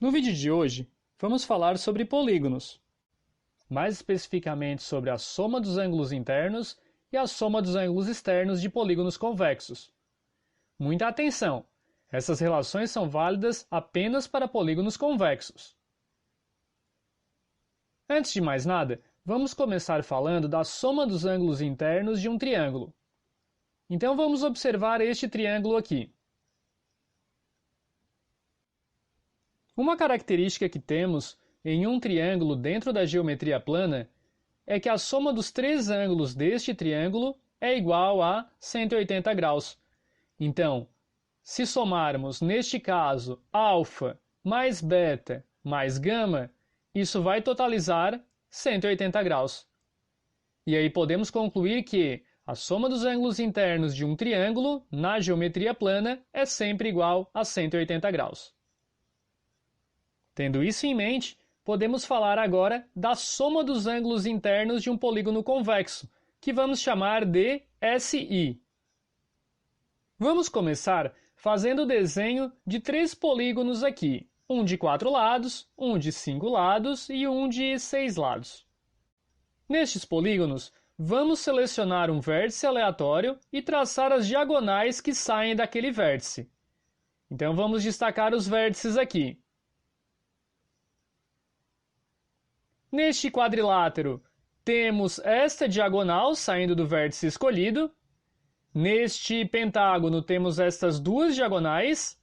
No vídeo de hoje, vamos falar sobre polígonos, mais especificamente sobre a soma dos ângulos internos e a soma dos ângulos externos de polígonos convexos. Muita atenção! Essas relações são válidas apenas para polígonos convexos. Antes de mais nada, vamos começar falando da soma dos ângulos internos de um triângulo. Então vamos observar este triângulo aqui. Uma característica que temos em um triângulo dentro da geometria plana é que a soma dos três ângulos deste triângulo é igual a 180 graus. Então, se somarmos, neste caso, alfa mais beta mais gama, isso vai totalizar 180 graus. E aí podemos concluir que a soma dos ângulos internos de um triângulo na geometria plana é sempre igual a 180 graus. Tendo isso em mente, podemos falar agora da soma dos ângulos internos de um polígono convexo, que vamos chamar de SI. Vamos começar fazendo o desenho de três polígonos aqui, um de 4 lados, um de 5 lados e um de 6 lados. Nestes polígonos, vamos selecionar um vértice aleatório e traçar as diagonais que saem daquele vértice. Então vamos destacar os vértices aqui. Neste quadrilátero, temos esta diagonal saindo do vértice escolhido. Neste pentágono, temos estas duas diagonais.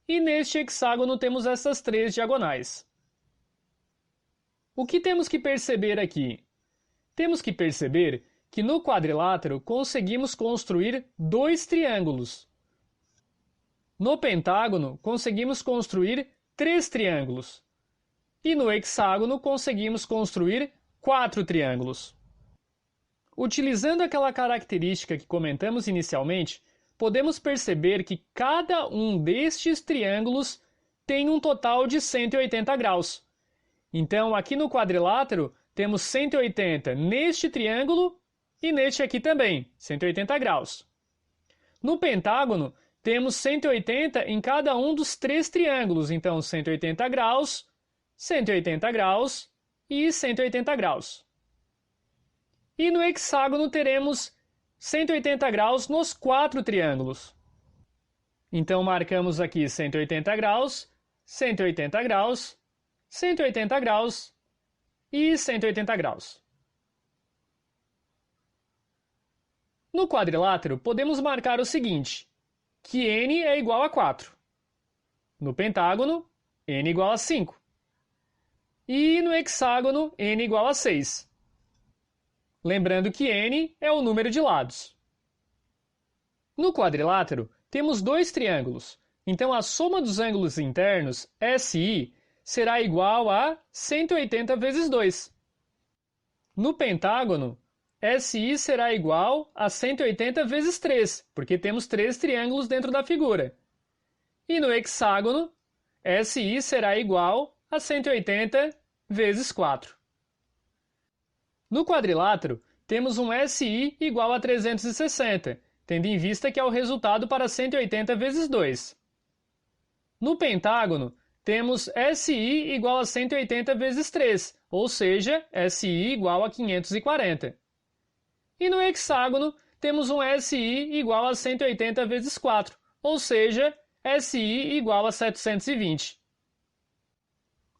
E neste hexágono, temos estas três diagonais. O que temos que perceber aqui? Temos que perceber que no quadrilátero conseguimos construir dois triângulos. No pentágono, conseguimos construir três triângulos. E no hexágono conseguimos construir 4 triângulos. Utilizando aquela característica que comentamos inicialmente, podemos perceber que cada um destes triângulos tem um total de 180 graus. Então, aqui no quadrilátero, temos 180 neste triângulo e neste aqui também, 180 graus. No pentágono, temos 180 em cada um dos três triângulos, então 180 graus, 180 graus e 180 graus. E no hexágono teremos 180 graus nos 4 triângulos. Então marcamos aqui 180 graus, 180 graus, 180 graus e 180 graus. No quadrilátero podemos marcar o seguinte, que n é igual a 4. No pentágono, n igual a 5. E no hexágono, n igual a 6. Lembrando que n é o número de lados. No quadrilátero, temos dois triângulos, então a soma dos ângulos internos, SI, será igual a 180 vezes 2. No pentágono, SI será igual a 180 vezes 3, porque temos três triângulos dentro da figura. E no hexágono, SI será igual a 180 vezes 4. No quadrilátero, temos um SI igual a 360, tendo em vista que é o resultado para 180 vezes 2. No pentágono, temos SI igual a 180 vezes 3, ou seja, SI igual a 540. E no hexágono, temos um SI igual a 180 vezes 4, ou seja, SI igual a 720.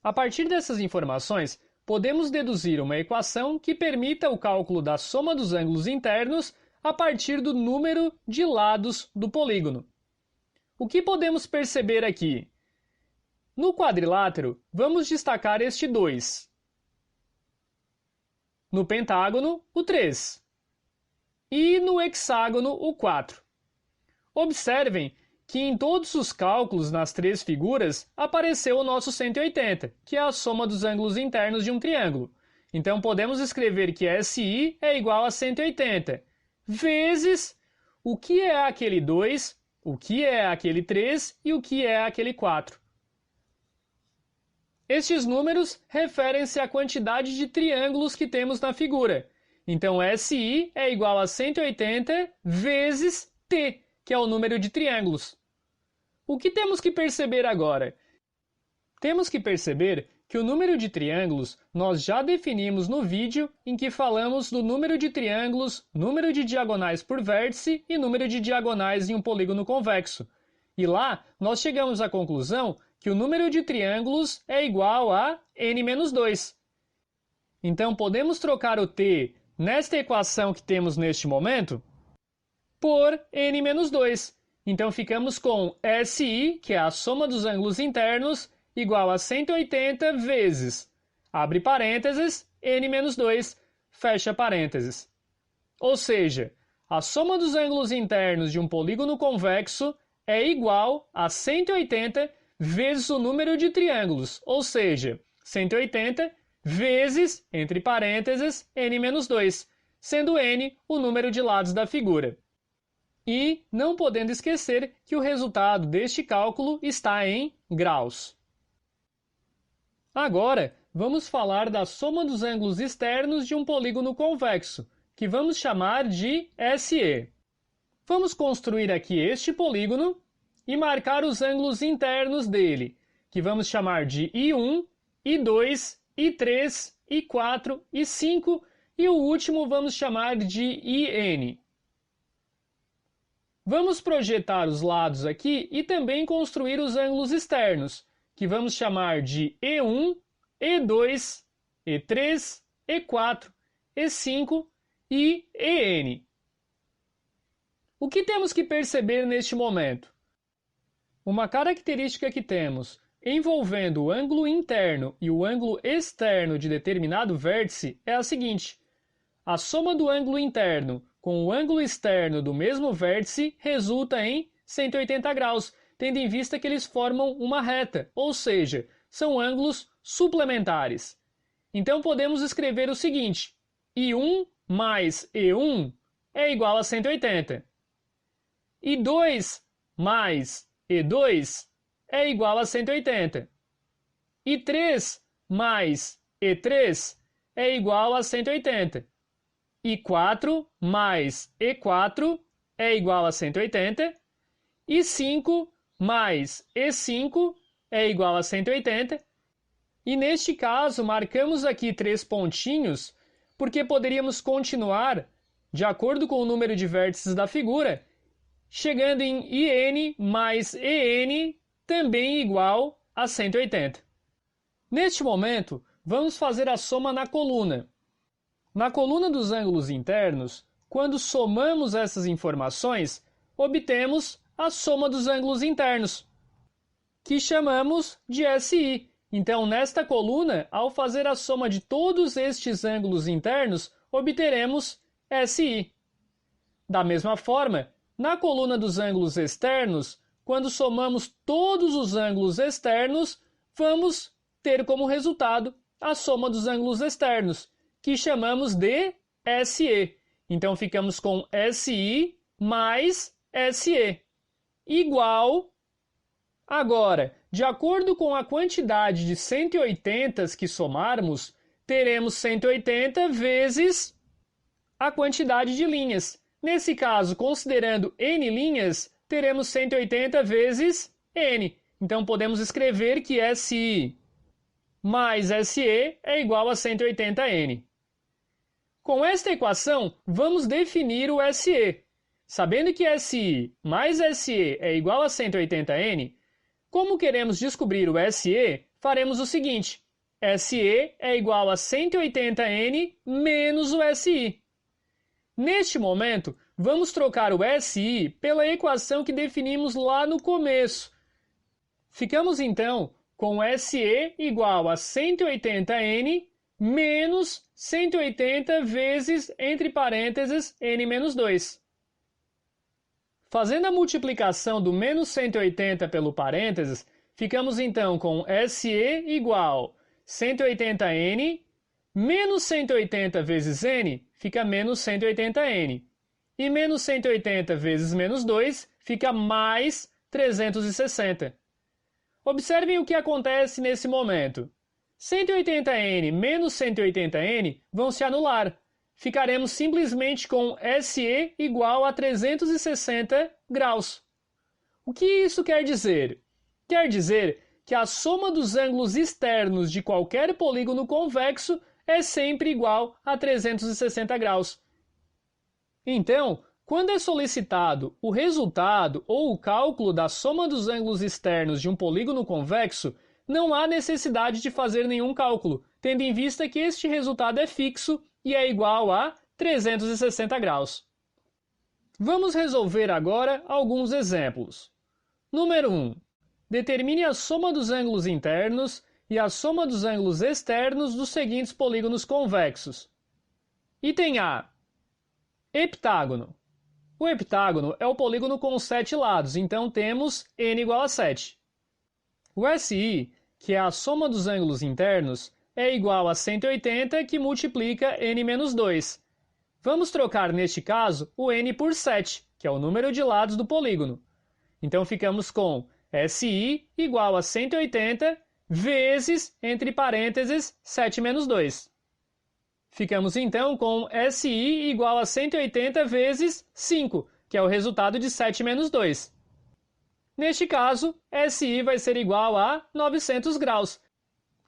A partir dessas informações, podemos deduzir uma equação que permita o cálculo da soma dos ângulos internos a partir do número de lados do polígono. O que podemos perceber aqui? No quadrilátero, vamos destacar este 2. No pentágono, o 3. E no hexágono, o 4. Observem que em todos os cálculos nas três figuras apareceu o nosso 180, que é a soma dos ângulos internos de um triângulo. Então podemos escrever que SI é igual a 180, vezes o que é aquele 2, o que é aquele 3 e o que é aquele 4. Estes números referem-se à quantidade de triângulos que temos na figura. Então SI é igual a 180 vezes T, que é o número de triângulos. O que temos que perceber agora? Temos que perceber que o número de triângulos nós já definimos no vídeo em que falamos do número de triângulos, número de diagonais por vértice e número de diagonais em um polígono convexo. E lá nós chegamos à conclusão que o número de triângulos é igual a n-2. Então podemos trocar o t nesta equação que temos neste momento por n-2. Então ficamos com SI, que é a soma dos ângulos internos, igual a 180 vezes, abre parênteses, n-2, fecha parênteses. Ou seja, a soma dos ângulos internos de um polígono convexo é igual a 180 vezes o número de triângulos, ou seja, 180 vezes, entre parênteses, n-2, sendo n o número de lados da figura. E não podendo esquecer que o resultado deste cálculo está em graus. Agora, vamos falar da soma dos ângulos externos de um polígono convexo, que vamos chamar de SE. Vamos construir aqui este polígono e marcar os ângulos internos dele, que vamos chamar de I1, I2, I3, I4, I5 e o último vamos chamar de IN. Vamos projetar os lados aqui e também construir os ângulos externos, que vamos chamar de E1, E2, E3, E4, E5 e EN. O que temos que perceber neste momento? Uma característica que temos envolvendo o ângulo interno e o ângulo externo de determinado vértice é a seguinte: a soma do ângulo interno com o ângulo externo do mesmo vértice resulta em 180 graus, tendo em vista que eles formam uma reta, ou seja, são ângulos suplementares. Então podemos escrever o seguinte: I1 mais E1 é igual a 180. I2 mais E2 é igual a 180. I3 mais E3 é igual a 180. I4 mais E4 é igual a 180. I5 mais E5 é igual a 180. E neste caso, marcamos aqui 3 pontinhos, porque poderíamos continuar, de acordo com o número de vértices da figura, chegando em IN mais EN também igual a 180. Neste momento, vamos fazer a soma na coluna. Na coluna dos ângulos internos, quando somamos essas informações, obtemos a soma dos ângulos internos, que chamamos de SI. Então, nesta coluna, ao fazer a soma de todos estes ângulos internos, obteremos SI. Da mesma forma, na coluna dos ângulos externos, quando somamos todos os ângulos externos, vamos ter como resultado a soma dos ângulos externos, que chamamos de SE. Então, ficamos com SI mais SE, igual. Agora, de acordo com a quantidade de 180 que somarmos, teremos 180 vezes a quantidade de linhas. Nesse caso, considerando N linhas, teremos 180 vezes N. Então, podemos escrever que SI mais SE é igual a 180N. Com esta equação, vamos definir o SE. Sabendo que SI mais SE é igual a 180N, como queremos descobrir o SE, faremos o seguinte: SE é igual a 180N menos o SI. Neste momento, vamos trocar o SI pela equação que definimos lá no começo. Ficamos então com SE igual a 180N menos 180 vezes, entre parênteses, N menos 2. Fazendo a multiplicação do menos 180 pelo parênteses, ficamos então com SE igual 180N menos 180 vezes N fica menos 180N. E menos 180 vezes menos 2 fica mais 360. Observem o que acontece nesse momento. 180N menos 180N vão se anular. Ficaremos simplesmente com SE igual a 360 graus. O que isso quer dizer? Quer dizer que a soma dos ângulos externos de qualquer polígono convexo é sempre igual a 360 graus. Então, quando é solicitado o resultado ou o cálculo da soma dos ângulos externos de um polígono convexo, não há necessidade de fazer nenhum cálculo, tendo em vista que este resultado é fixo e é igual a 360 graus. Vamos resolver agora alguns exemplos. Número 1. Determine a soma dos ângulos internos e a soma dos ângulos externos dos seguintes polígonos convexos. Item A. Heptágono. O heptágono é o polígono com 7 lados, então temos n igual a 7. O SI, que é a soma dos ângulos internos, é igual a 180, que multiplica n menos 2. Vamos trocar, neste caso, o n por 7, que é o número de lados do polígono. Então ficamos com SI igual a 180 vezes, entre parênteses, 7 menos 2. Ficamos então com SI igual a 180 vezes 5, que é o resultado de 7 menos 2. Neste caso, SI vai ser igual a 900 graus,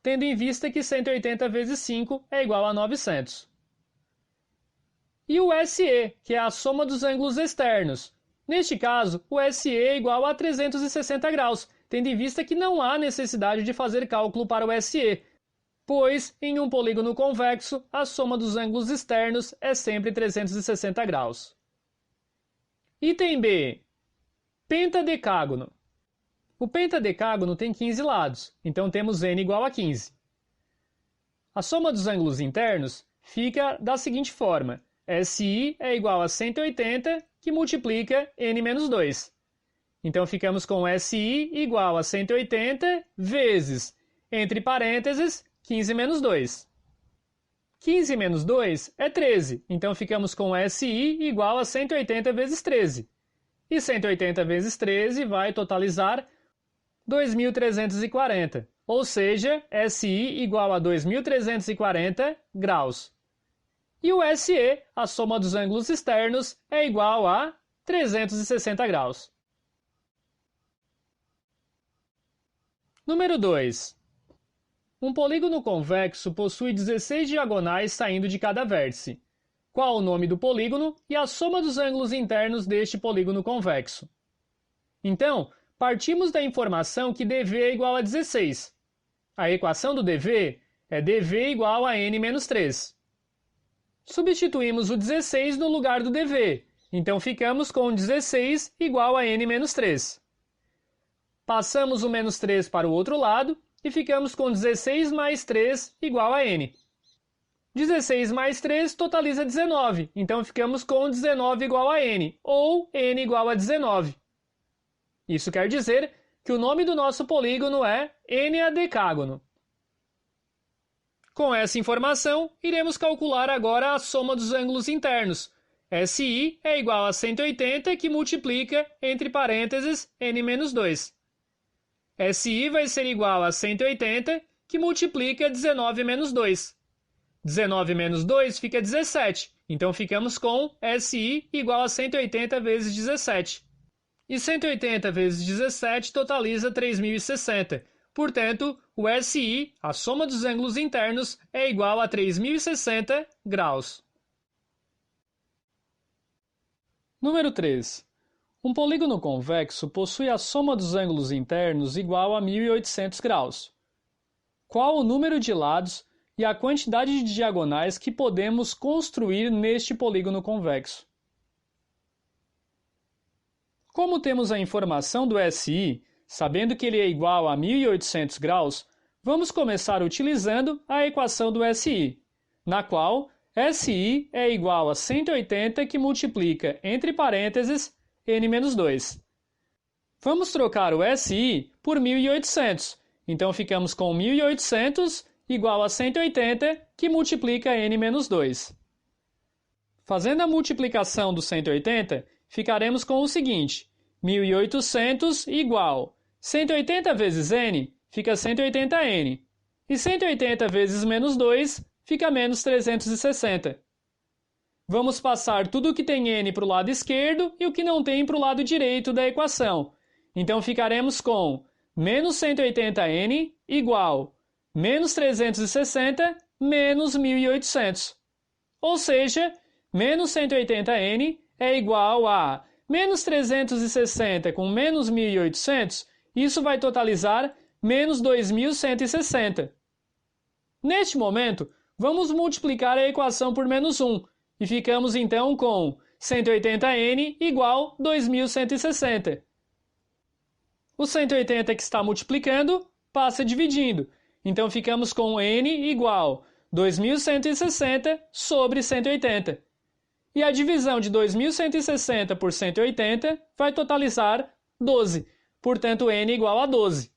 tendo em vista que 180 vezes 5 é igual a 900. E o SE, que é a soma dos ângulos externos. Neste caso, o SE é igual a 360 graus, tendo em vista que não há necessidade de fazer cálculo para o SE, pois, em um polígono convexo, a soma dos ângulos externos é sempre 360 graus. Item B. Pentadecágono. O pentadecágono tem 15 lados, então temos n igual a 15. A soma dos ângulos internos fica da seguinte forma. SI é igual a 180, que multiplica n menos 2. Então ficamos com SI igual a 180 vezes, entre parênteses, 15 menos 2. 15 menos 2 é 13, então ficamos com SI igual a 180 vezes 13. E 180 vezes 13 vai totalizar 2.340, ou seja, SI igual a 2.340 graus. E o SE, a soma dos ângulos externos, é igual a 360 graus. Número 2. Um polígono convexo possui 16 diagonais saindo de cada vértice. Qual o nome do polígono e a soma dos ângulos internos deste polígono convexo? Então, partimos da informação que dv é igual a 16. A equação do dv é dv igual a n menos 3. Substituímos o 16 no lugar do dv, então ficamos com 16 igual a n menos 3. Passamos o menos 3 para o outro lado e ficamos com 16 mais 3 igual a n. 16 mais 3 totaliza 19, então ficamos com 19 igual a n, ou n igual a 19. Isso quer dizer que o nome do nosso polígono é eneadecágono. Com essa informação, iremos calcular agora a soma dos ângulos internos. SI é igual a 180, que multiplica, entre parênteses, n menos 2. SI vai ser igual a 180, que multiplica 19 menos 2. 19 menos 2 fica 17, então ficamos com SI igual a 180 vezes 17. E 180 vezes 17 totaliza 3.060. Portanto, o SI, a soma dos ângulos internos, é igual a 3.060 graus. Número 3. Um polígono convexo possui a soma dos ângulos internos igual a 1.800 graus. Qual o número de lados e a quantidade de diagonais que podemos construir neste polígono convexo? Como temos a informação do SI, sabendo que ele é igual a 1.800 graus, vamos começar utilizando a equação do SI, na qual SI é igual a 180, que multiplica, entre parênteses, n menos 2. Vamos trocar o SI por 1.800, então ficamos com 1.800 igual a 180, que multiplica n menos 2. Fazendo a multiplicação do 180, ficaremos com o seguinte: 1.800 igual 180 vezes n fica 180n, e 180 vezes menos 2 fica menos 360. Vamos passar tudo o que tem n para o lado esquerdo e o que não tem para o lado direito da equação. Então ficaremos com menos 180n igual menos 360 menos 1.800. Ou seja, menos 180n é igual a menos 360 com menos 1.800, isso vai totalizar menos 2.160. Neste momento, vamos multiplicar a equação por menos 1 e ficamos então com 180n igual 2.160. O 180 que está multiplicando passa dividindo, então ficamos com n igual 2.160 sobre 180. E a divisão de 2.160 por 180 vai totalizar 12, portanto n igual a 12.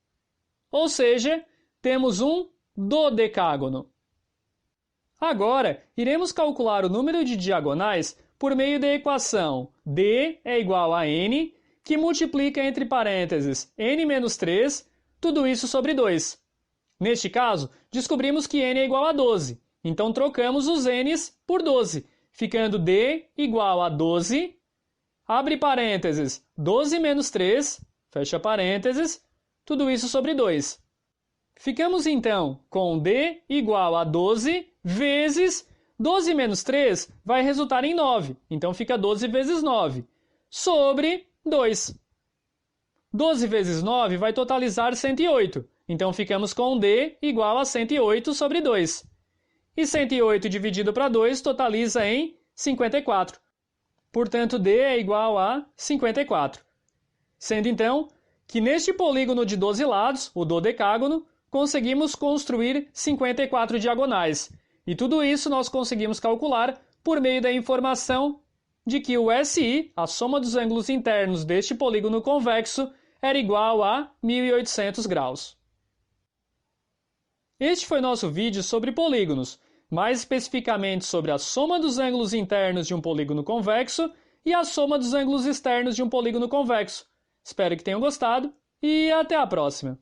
Ou seja, temos um dodecágono. Agora, iremos calcular o número de diagonais por meio da equação d é igual a n, que multiplica entre parênteses n menos 3, tudo isso sobre 2. Neste caso, descobrimos que n é igual a 12, então trocamos os n's por 12, ficando d igual a 12, abre parênteses, 12 menos 3, fecha parênteses, tudo isso sobre 2. Ficamos então com d igual a 12 vezes 12 menos 3 vai resultar em 9, então fica 12 vezes 9, sobre 2. 12 vezes 9 vai totalizar 108, então ficamos com d igual a 108 sobre 2. E 108 dividido para 2 totaliza em 54. Portanto, d é igual a 54. Sendo então que neste polígono de 12 lados, o dodecágono, conseguimos construir 54 diagonais. E tudo isso nós conseguimos calcular por meio da informação de que o SI, a soma dos ângulos internos deste polígono convexo, era igual a 1.800 graus. Este foi nosso vídeo sobre polígonos, mais especificamente sobre a soma dos ângulos internos de um polígono convexo e a soma dos ângulos externos de um polígono convexo. Espero que tenham gostado e até a próxima!